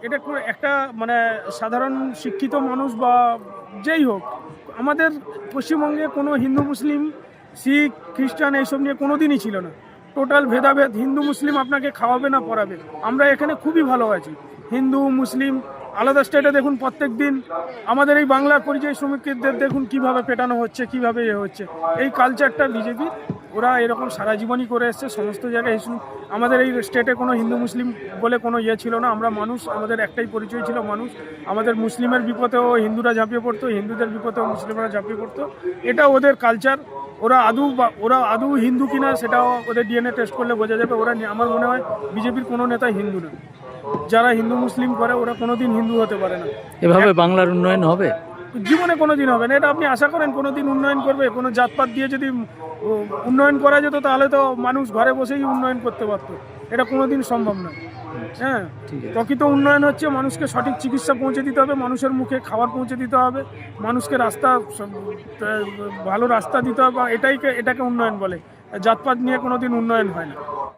এটা একটা মানে সাধারণ শিক্ষিত মানুষ বা যেই হোক, আমাদের পশ্চিমবঙ্গে কোনো হিন্দু মুসলিম শিখ খ্রিস্টান এইসব নিয়ে কোনো দিনই ছিল না। টোটাল ভেদাভেদ, হিন্দু মুসলিম আপনাকে খাওয়াবে না পড়াবে। আমরা এখানে খুবই ভালো আছি। হিন্দু মুসলিম আলাদা স্টেটে দেখুন প্রত্যেক দিন আমাদের এই বাংলার পরিযায়ী শ্রমিকদের দেখুন কিভাবে পেটানো হচ্ছে, কিভাবে হচ্ছে। এই কালচারটা বিজেপি ওরা এরকম সারা জীবনই করে এসছে সমস্ত জায়গায়। আমাদের এই স্টেটে কোনো হিন্দু মুসলিম বলে কোনো ছিল না। আমরা মানুষ, আমাদের একটাই পরিচয় ছিল মানুষ। আমাদের মুসলিমের বিপদেও হিন্দুরা ঝাঁপিয়ে পড়তো, হিন্দুদের বিপদেও মুসলিমরা ঝাঁপিয়ে পড়তো। এটা ওদের কালচার। ওরা আদৌ হিন্দু কিনা সেটাও ওদের ডিএনএ টেস্ট করলে বোঝা যাবে। আমার মনে হয় বিজেপির কোনো নেতাই হিন্দু না। যারা হিন্দু মুসলিম করে ওরা কোনোদিন হিন্দু হতে পারে না। এভাবে বাংলার উন্নয়ন হবে? জীবনে কোনো দিন হবে না। এটা আপনি আশা করেন কোনো দিন উন্নয়ন করবে? কোনো জাতপাত দিয়ে যদি উন্নয়ন করা যেত তাহলে তো মানুষ ঘরে বসেই উন্নয়ন করতে পারত। এটা কোনো দিন সম্ভব না। হ্যাঁ, প্রকৃত উন্নয়ন হচ্ছে মানুষকে সঠিক চিকিৎসা পৌঁছে দিতে হবে, মানুষের মুখে খাবার পৌঁছে দিতে হবে, মানুষকে ভালো রাস্তা দিতে হবে। এটাকে উন্নয়ন বলে। জাতপাত নিয়ে কোনো দিন উন্নয়ন হয় না।